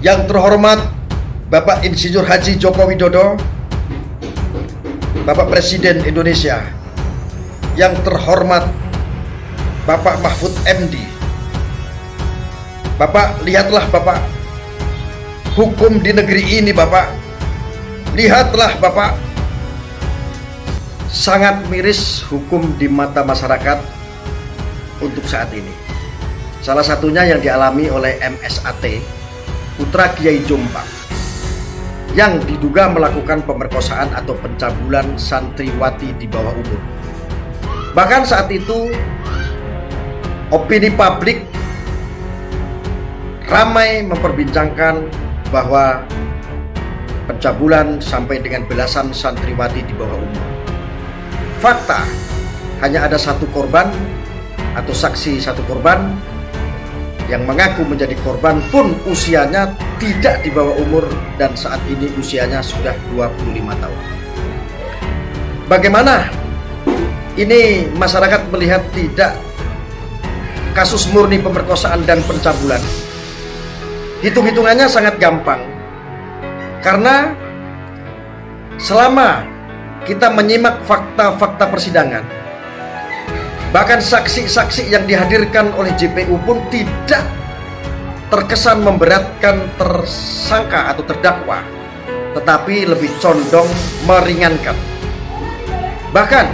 Yang terhormat Bapak Insinyur Haji Joko Widodo, Bapak Presiden Indonesia. Yang terhormat Bapak Mahfud MD. Bapak, lihatlah Bapak, hukum di negeri ini Bapak. Lihatlah Bapak, sangat miris hukum di mata masyarakat untuk saat ini. Salah satunya yang dialami oleh MSAT, putra Kiai Jombang, yang diduga melakukan pemerkosaan atau pencabulan santriwati di bawah umur. Bahkan saat itu opini publik ramai memperbincangkan bahwa pencabulan sampai dengan belasan santriwati di bawah umur. Fakta, hanya ada satu korban atau saksi satu korban yang mengaku menjadi korban pun usianya tidak di bawah umur dan saat ini usianya sudah 25 tahun. Bagaimana ini masyarakat melihat tidak kasus murni pemerkosaan dan pencabulan? Hitung-hitungannya sangat gampang. Karena selama kita menyimak fakta-fakta persidangan, bahkan saksi-saksi yang dihadirkan oleh JPU pun tidak terkesan memberatkan tersangka atau terdakwa, tetapi lebih condong meringankan. Bahkan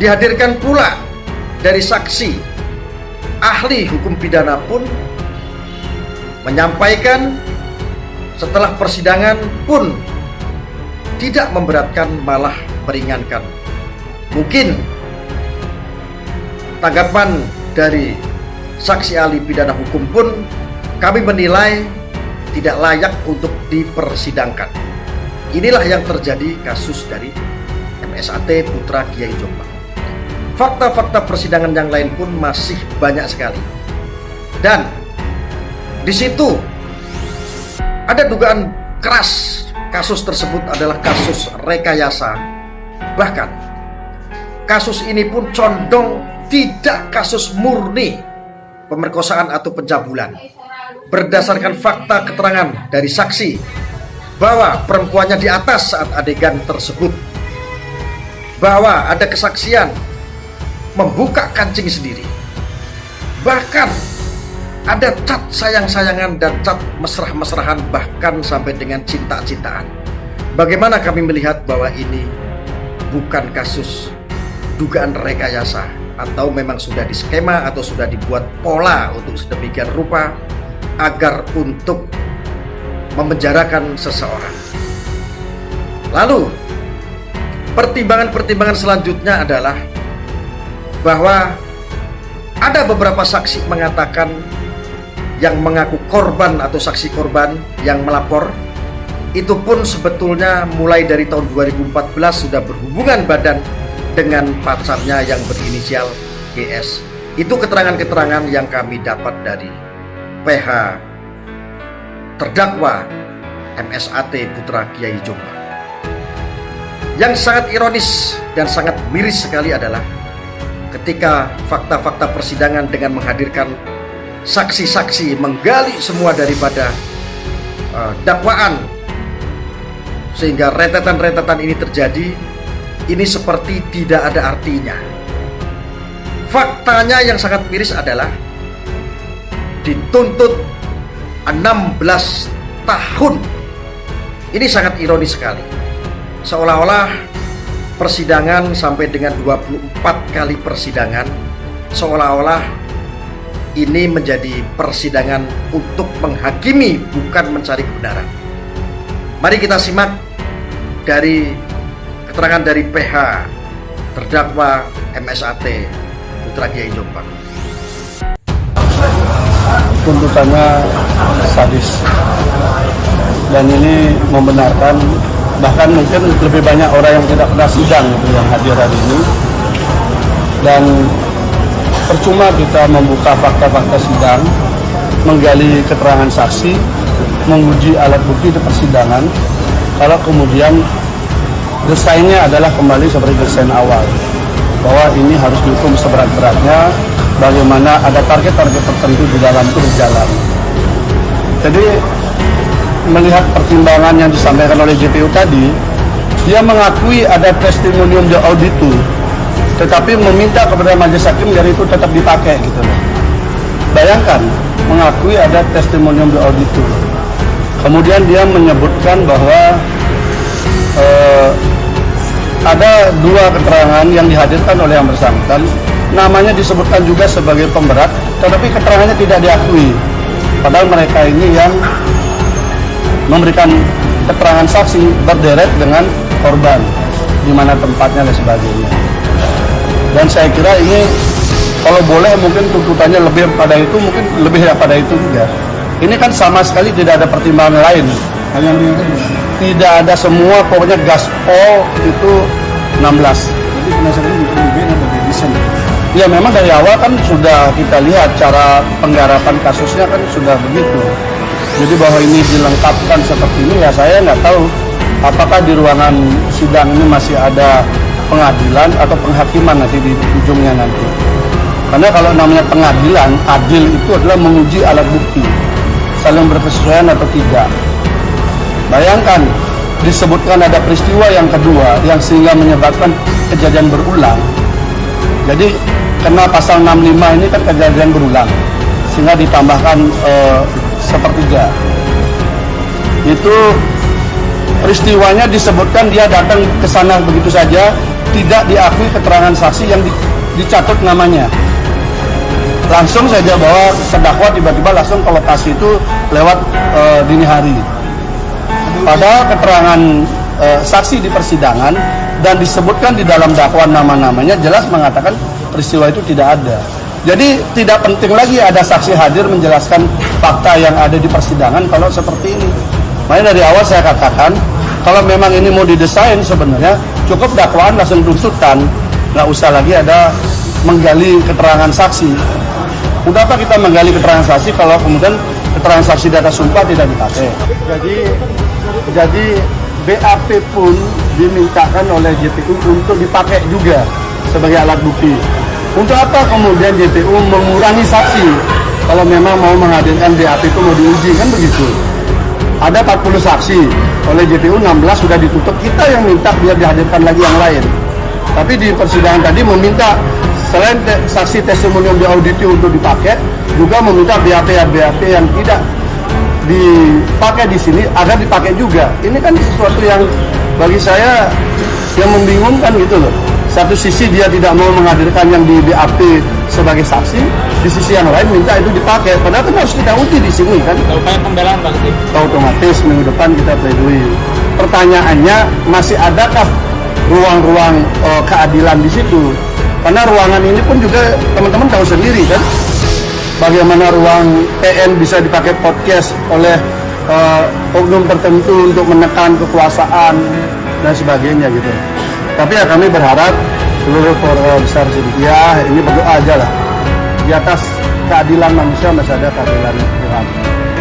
dihadirkan pula dari saksi ahli hukum pidana pun menyampaikan setelah persidangan pun tidak memberatkan, malah meringankan. Mungkin tanggapan dari saksi ahli pidana hukum pun kami menilai tidak layak untuk dipersidangkan. Inilah yang terjadi kasus dari MSAT putra Kiai Jombang. Fakta-fakta persidangan yang lain pun masih banyak sekali. Dan di situ ada dugaan keras kasus tersebut adalah kasus rekayasa. Bahkan kasus ini pun condong tidak kasus murni pemerkosaan atau pencabulan. Berdasarkan fakta keterangan dari saksi bahwa perempuannya di atas saat adegan tersebut, bahwa ada kesaksian membuka kancing sendiri, bahkan ada cat sayang-sayangan dan cat mesrah-mesrahan, bahkan sampai dengan cinta-cintaan. Bagaimana kami melihat bahwa ini bukan kasus dugaan rekayasa, atau memang sudah diskema atau sudah dibuat pola untuk sedemikian rupa agar untuk memenjarakan seseorang. Lalu pertimbangan-pertimbangan selanjutnya adalah bahwa ada beberapa saksi mengatakan, yang mengaku korban atau saksi korban yang melapor itu pun sebetulnya mulai dari tahun 2014 sudah berhubungan badan dengan pacarnya yang berinisial GS. Itu keterangan-keterangan yang kami dapat dari PH terdakwa MSAT putra Kiai Jombang. Yang sangat ironis dan sangat miris sekali adalah ketika fakta-fakta persidangan dengan menghadirkan saksi-saksi, menggali semua daripada dakwaan, sehingga rentetan-rentetan ini terjadi, ini seperti tidak ada artinya. Faktanya yang sangat miris adalah dituntut 16 tahun. Ini sangat ironis sekali. Seolah-olah persidangan sampai dengan 24 kali persidangan, seolah-olah ini menjadi persidangan untuk menghakimi, bukan mencari kebenaran. Mari kita simak dari keterangan dari PH terdakwa MSAT putra Kiai Jombang. Tuntutannya sadis, dan ini membenarkan, bahkan mungkin lebih banyak orang yang tidak pernah sidang yang hadir hari ini. Dan percuma kita membuka fakta-fakta sidang, menggali keterangan saksi, menguji alat bukti di persidangan, kalau kemudian desainnya adalah kembali seperti desain awal, bahwa ini harus dihukum seberat-beratnya, bagaimana ada target-target tertentu di dalam itu berjalan. Jadi melihat pertimbangan yang disampaikan oleh JPU tadi, dia mengakui ada testimonium de auditu, tetapi meminta kepada majelis hakim biar itu tetap dipakai gitu loh. Bayangkan, mengakui ada testimonium de auditu. Kemudian dia menyebutkan bahwa ada 2 keterangan yang dihadirkan oleh yang bersangkutan, namanya disebutkan juga sebagai pemberat, tetapi keterangannya tidak diakui. Padahal mereka ini yang memberikan keterangan saksi berderet dengan korban, di mana tempatnya dan sebagainya. Dan saya kira ini kalau boleh mungkin tuntutannya lebih pada itu, mungkin lebih daripada itu juga. Ini kan sama sekali tidak ada pertimbangan lain. Hanya tidak ada semua, pokoknya gaspol itu 16. Jadi penasaran lebih dari desain. Ya memang dari awal kan sudah kita lihat cara penggarapan kasusnya kan sudah begitu. Jadi bahwa ini dilengkapkan seperti ini ya saya nggak tahu apakah di ruangan sidang ini masih ada pengadilan atau penghakiman nanti di ujungnya nanti. Karena kalau namanya pengadilan, adil itu adalah menguji alat bukti, saling berkesesuaian atau tidak. Bayangkan disebutkan ada peristiwa yang kedua yang sehingga menyebabkan kejadian berulang. Jadi kena pasal 65 ini kan kejadian berulang, sehingga ditambahkan sepertiga. Itu peristiwanya disebutkan dia datang ke sana begitu saja, tidak diakui keterangan saksi yang dicatut namanya. Langsung saja bahwa terdakwa tiba-tiba langsung ke lokasi itu lewat dini hari. Padahal keterangan saksi di persidangan dan disebutkan di dalam dakwaan nama-namanya jelas mengatakan peristiwa itu tidak ada. Jadi tidak penting lagi ada saksi hadir menjelaskan fakta yang ada di persidangan kalau seperti ini. Makanya dari awal saya katakan kalau memang ini mau didesain sebenarnya cukup dakwaan langsung tuntutan, nggak usah lagi ada menggali keterangan saksi. Untuk apa kita menggali keterangan saksi kalau kemudian keterangan saksi di atas sumpah tidak dipakai? Jadi BAP pun dimintakan oleh JPU untuk dipakai juga sebagai alat bukti. Untuk apa kemudian JPU mengurangi saksi kalau memang mau menghadirkan BAP itu mau diuji, kan begitu. Ada 40 saksi, oleh JPU 16 sudah ditutup, kita yang minta biar dihadirkan lagi yang lain. Tapi di persidangan tadi meminta selain saksi testimonium di auditi untuk dipakai, juga meminta BAP yang tidak dipakai di sini agar dipakai juga. Ini kan sesuatu yang bagi saya yang membingungkan gitu loh. Satu sisi dia tidak mau menghadirkan yang di BAP sebagai saksi, di sisi yang lain minta itu dipakai. Padahal kan harus kita uji di sini kan. Upaya pembelaan Bang. Otomatis minggu depan kita pledoi. Pertanyaannya masih adakah ruang-ruang keadilan di situ? Karena ruangan ini pun juga teman-teman tahu sendiri kan. Bagaimana ruang PN bisa dipakai podcast oleh oknum tertentu untuk menekan kekuasaan dan sebagainya gitu. Tapi ya kami berharap seluruh keluarga besar Cynthia ini berdoa aja lah. Di atas keadilan manusia masih ada keadilan Tuhan.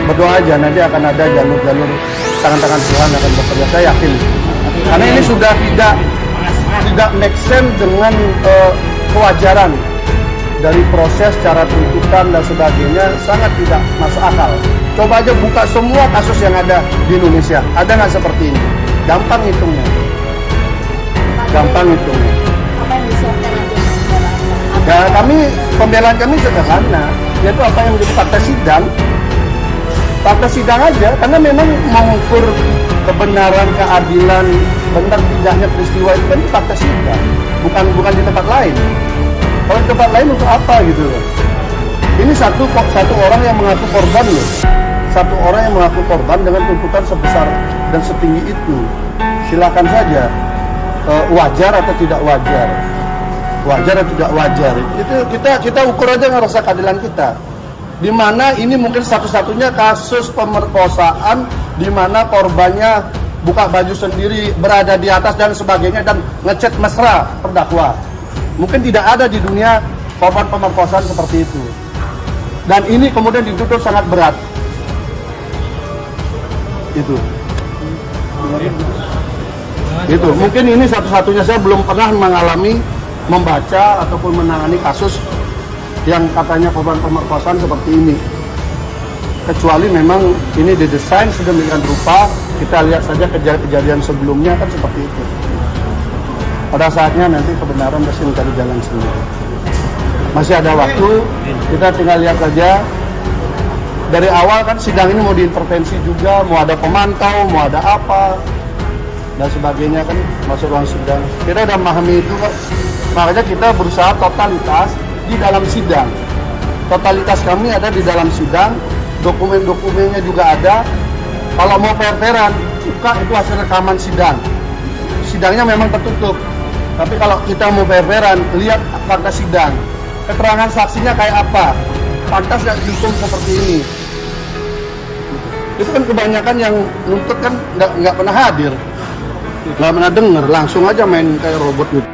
Berdoa aja, nanti akan ada jalur-jalur tangan-tangan Tuhan akan bekerja. Saya yakin. Karena ini sudah tidak make sense dengan kewajaran dari proses cara tuntutan dan sebagainya, sangat tidak masuk akal. Coba aja buka semua kasus yang ada di Indonesia, ada nggak seperti ini? Gampang hitungnya. Gampang hitungnya. Apa yang disiapkan nanti? Ya pembelaan kami sederhana, yaitu apa yang menjadi fakta sidang. Fakta sidang aja, karena memang mengukur kebenaran, keadilan, benar tidaknya peristiwa itu kan di fakta sidang, bukan di tempat lain. Kalau di tempat lain untuk apa gitu loh? Ini satu orang yang mengaku korban loh. Satu orang yang mengaku korban dengan tuntutan sebesar dan setinggi itu. Silakan saja. Wajar atau tidak wajar, wajar atau tidak wajar, itu kita ukur aja ngerasa keadilan kita. Di mana ini mungkin satu-satunya kasus pemerkosaan di mana korbannya buka baju sendiri, berada di atas dan sebagainya, dan ngechat mesra terdakwa. Mungkin tidak ada di dunia korban pemerkosaan seperti itu. Dan ini kemudian dituntut sangat berat. Itu mungkin ini satu-satunya, saya belum pernah mengalami, membaca ataupun menangani kasus yang katanya korban pemerkosaan seperti ini. kecuali memang ini didesain sedemikian rupa. Kita lihat saja kejadian sebelumnya kan seperti itu. Pada saatnya nanti kebenaran pasti mencari jalan sendiri. Masih ada waktu, kita tinggal lihat saja. Dari awal kan sidang ini mau diintervensi juga, mau ada pemantau, mau ada apa dan sebagainya kan masuk ruang sidang. Kita udah memahami itu kok. Makanya kita berusaha totalitas di dalam sidang. Totalitas kami ada di dalam sidang, dokumen-dokumennya juga ada. Kalau mau per-peran, buka itu hasil rekaman sidang. Sidangnya memang tertutup. Tapi kalau kita mau per-peran, lihat fakta sidang. Keterangan saksinya kayak apa? Pantas nggak dihukum seperti ini? Itu kan kebanyakan yang nuntut kan nggak pernah hadir, nggak pernah denger, langsung aja main kayak robot gitu.